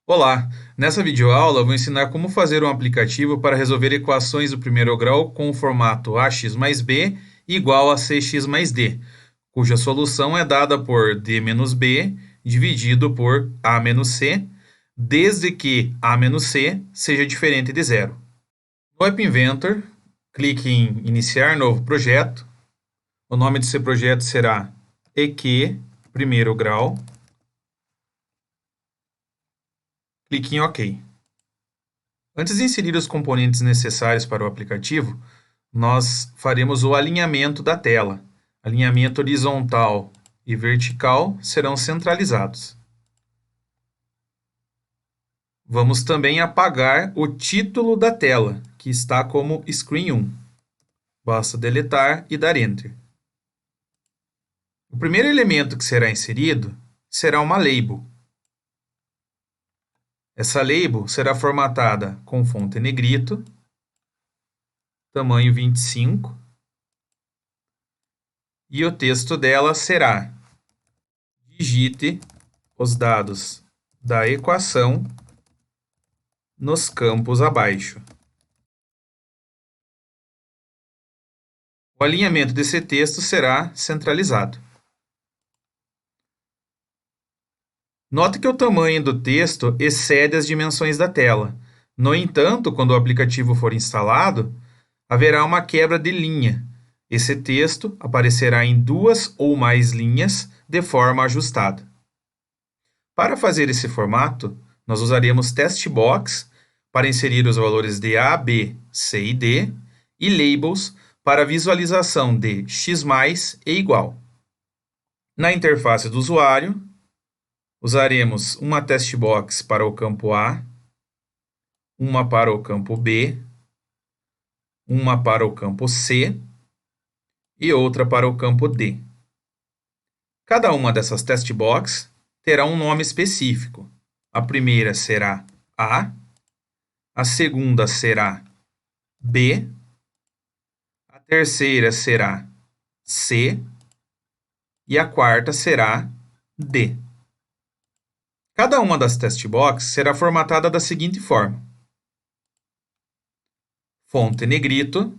Olá! Nessa videoaula eu vou ensinar como fazer um aplicativo para resolver equações do primeiro grau com o formato ax mais b igual a cx mais d, cuja solução é dada por d menos b dividido por a menos c, desde que a menos c seja diferente de zero. No App Inventor, clique em Iniciar novo projeto. O nome desse projeto será EQ primeiro grau. Clique em OK. Antes de inserir os componentes necessários para o aplicativo, nós faremos o alinhamento da tela. Alinhamento horizontal e vertical serão centralizados. Vamos também apagar o título da tela, que está como Screen 1. Basta deletar e dar Enter. O primeiro elemento que será inserido será uma label. Essa label será formatada com fonte negrito, tamanho 25, e o texto dela será: digite os dados da equação nos campos abaixo. O alinhamento desse texto será centralizado. Note que o tamanho do texto excede as dimensões da tela. No entanto, quando o aplicativo for instalado, haverá uma quebra de linha. Esse texto aparecerá em duas ou mais linhas de forma ajustada. Para fazer esse formato, nós usaremos TestBox para inserir os valores de A, B, C e D e Labels para visualização de x mais e igual. Na interface do usuário, usaremos uma TestBox para o campo A, uma para o campo B, uma para o campo C e outra para o campo D. Cada uma dessas TestBox terá um nome específico. A primeira será A segunda será B, a terceira será C e a quarta será D. Cada uma das testbox será formatada da seguinte forma: fonte negrito,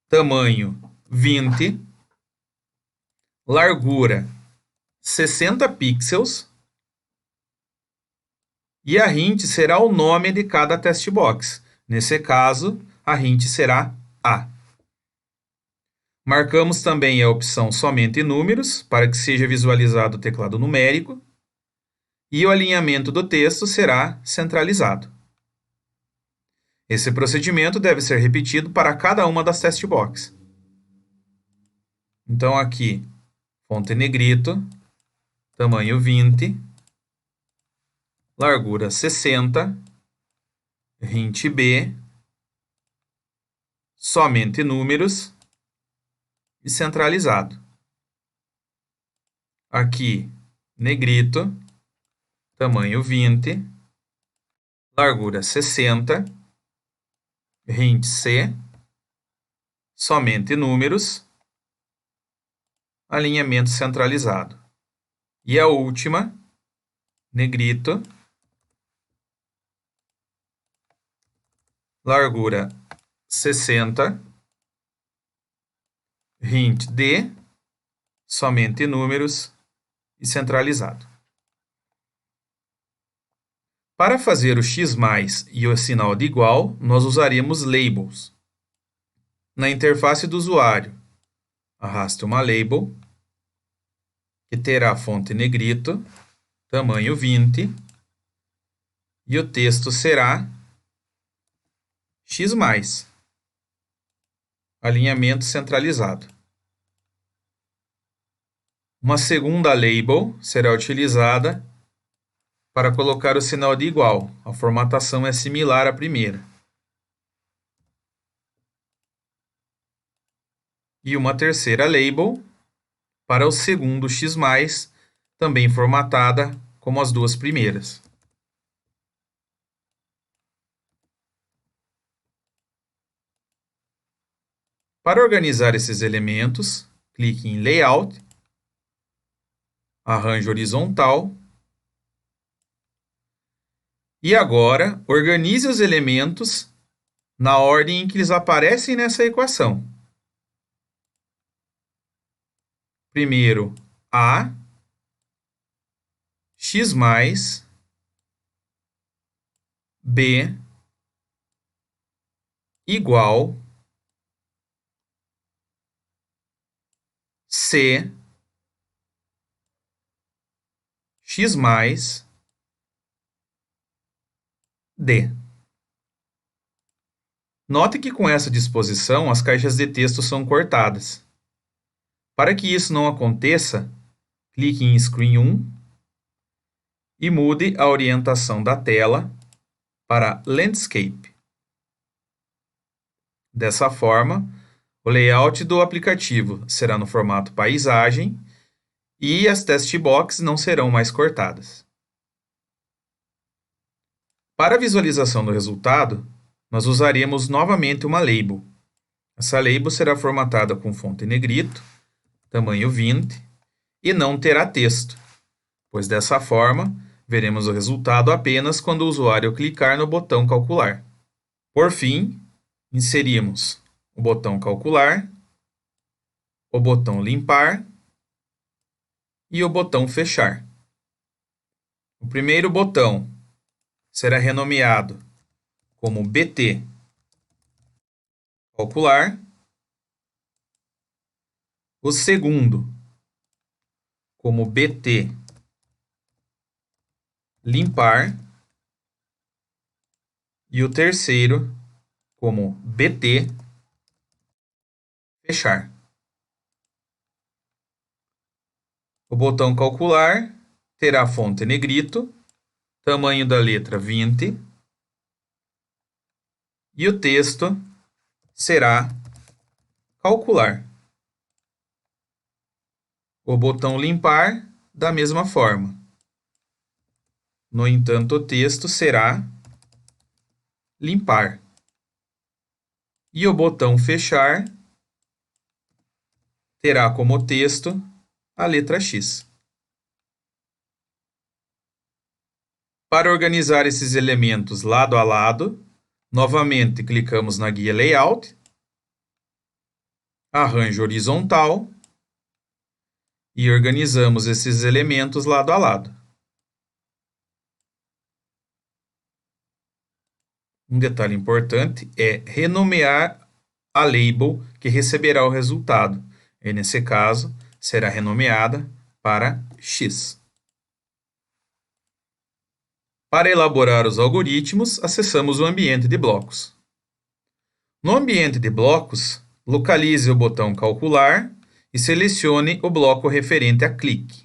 tamanho 20, largura 60 pixels e a hint será o nome de cada testbox. Nesse caso, a hint será A. Marcamos também a opção Somente Números, para que seja visualizado o teclado numérico, e o alinhamento do texto será centralizado. Esse procedimento deve ser repetido para cada uma das testbox. Então, aqui, fonte negrito, tamanho 20, largura 60, hint B, somente números e centralizado. Aqui, negrito, tamanho 20, largura 60, hint C, somente números, alinhamento centralizado. E a última, negrito, largura 60, hint D, somente números e centralizado. Para fazer o x mais e o sinal de igual, nós usaremos labels. Na interface do usuário, arraste uma label, que terá fonte negrito, tamanho 20, e o texto será x mais, alinhamento centralizado. Uma segunda label será utilizada para colocar o sinal de igual. A formatação é similar à primeira. E uma terceira label para o segundo x+, também formatada como as duas primeiras. Para organizar esses elementos, clique em Layout, Arranjo horizontal, E agora, organize os elementos na ordem em que eles aparecem nessa equação. Primeiro, A, x mais, B, igual, C, x mais, D. Note que com essa disposição as caixas de texto são cortadas. Para que isso não aconteça, clique em Screen 1 e mude a orientação da tela para Landscape. Dessa forma, o layout do aplicativo será no formato paisagem e as test boxes não serão mais cortadas. Para a visualização do resultado, nós usaremos novamente uma label. Essa label será formatada com fonte negrito, tamanho 20, e não terá texto, pois dessa forma, veremos o resultado apenas quando o usuário clicar no botão calcular. Por fim, inserimos o botão calcular, o botão limpar e o botão fechar. O primeiro botão será renomeado como BT calcular, o segundo como BT limpar e o terceiro como BT fechar. O botão calcular terá fonte negrito, tamanho da letra 20 e o texto será calcular. O botão limpar da mesma forma. No entanto, o texto será limpar. E o botão fechar terá como texto a letra X. Para organizar esses elementos lado a lado, novamente clicamos na guia Layout, Arranjo horizontal e organizamos esses elementos lado a lado. Um detalhe importante é renomear a label que receberá o resultado. E nesse caso, será renomeada para X. Para elaborar os algoritmos, acessamos o ambiente de blocos. No ambiente de blocos, localize o botão Calcular e selecione o bloco referente a clique.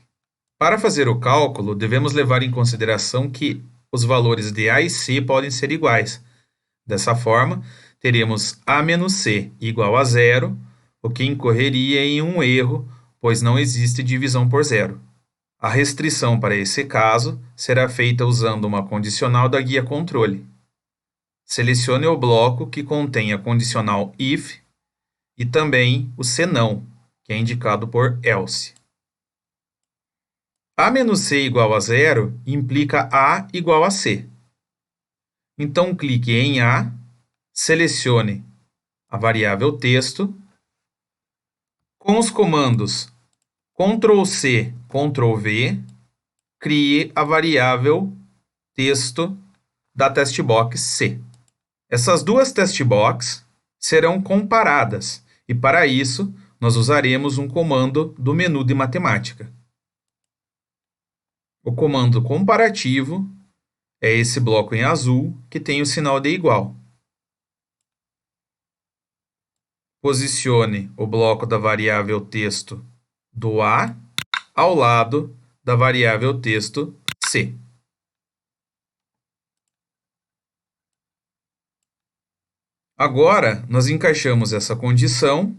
Para fazer o cálculo, devemos levar em consideração que os valores de A e C podem ser iguais. Dessa forma, teremos A menos C igual a zero, o que incorreria em um erro, pois não existe divisão por zero. A restrição para esse caso será feita usando uma condicional da guia controle. Selecione o bloco que contém a condicional if e também o senão, que é indicado por else. A menos C igual a zero implica A igual a C. Então, clique em A, selecione a variável texto. Com os comandos Ctrl+C, Ctrl+V, crie a variável texto da testbox C. Essas duas testbox serão comparadas e, para isso, nós usaremos um comando do menu de matemática. O comando comparativo é esse bloco em azul que tem o sinal de igual. Posicione o bloco da variável texto do A ao lado da variável texto C. Agora, nós encaixamos essa condição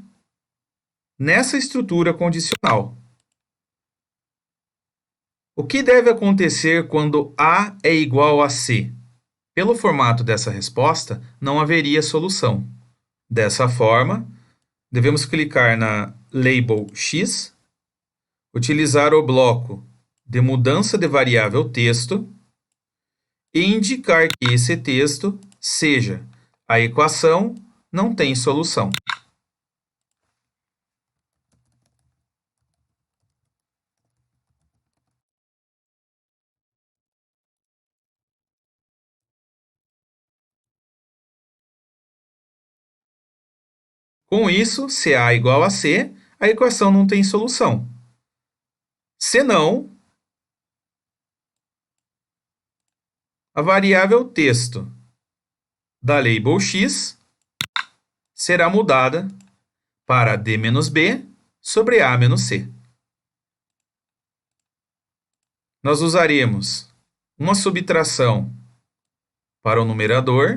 nessa estrutura condicional. O que deve acontecer quando A é igual a C? Pelo formato dessa resposta, não haveria solução. Dessa forma, devemos clicar na label X, utilizar o bloco de mudança de variável texto e indicar que esse texto seja: a equação não tem solução. Com isso, se A igual a C, a equação não tem solução. Senão, a variável texto da label x será mudada para D menos B sobre A menos C. Nós usaremos uma subtração para o numerador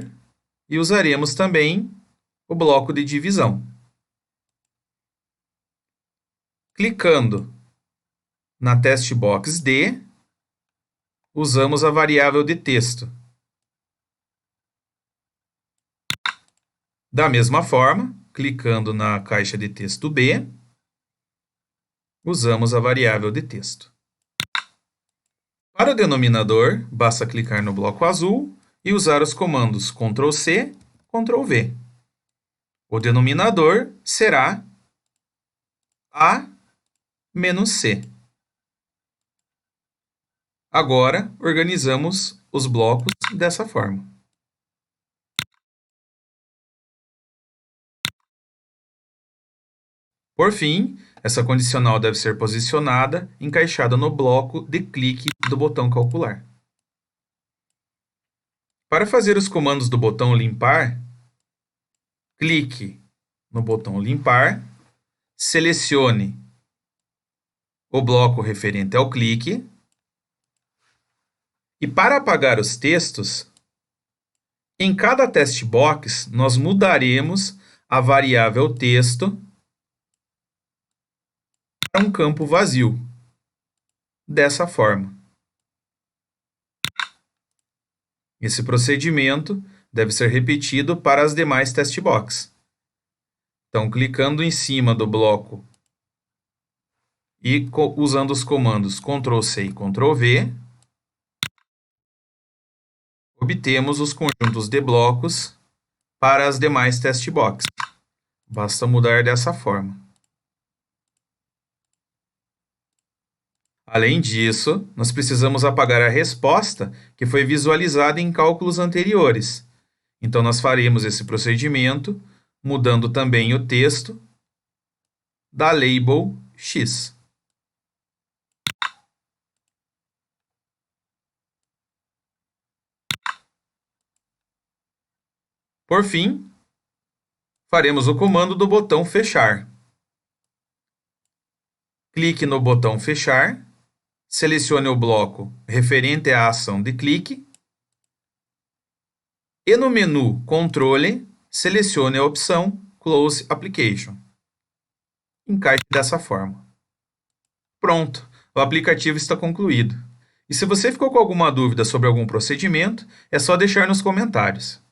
e usaremos também o bloco de divisão. Clicando na test box D, usamos a variável de texto. Da mesma forma, clicando na caixa de texto B, usamos a variável de texto. Para o denominador, basta clicar no bloco azul e usar os comandos Ctrl+C, Ctrl+V. O denominador será A menos C. Agora, organizamos os blocos dessa forma. Por fim, essa condicional deve ser posicionada, encaixada no bloco de clique do botão calcular. Para fazer os comandos do botão limpar, clique no botão limpar, selecione o bloco referente ao clique e para apagar os textos, em cada test box nós mudaremos a variável texto para um campo vazio, dessa forma. Esse procedimento deve ser repetido para as demais test box. Então, clicando em cima do bloco e usando os comandos Ctrl+C e Ctrl+V, obtemos os conjuntos de blocos para as demais test box. Basta mudar dessa forma. Além disso, nós precisamos apagar a resposta que foi visualizada em cálculos anteriores. Então, nós faremos esse procedimento mudando também o texto da label X. Por fim, faremos o comando do botão fechar. Clique no botão fechar, selecione o bloco referente à ação de clique e no menu Controle, selecione a opção Close Application. Encaixe dessa forma. Pronto, o aplicativo está concluído. E se você ficou com alguma dúvida sobre algum procedimento, é só deixar nos comentários.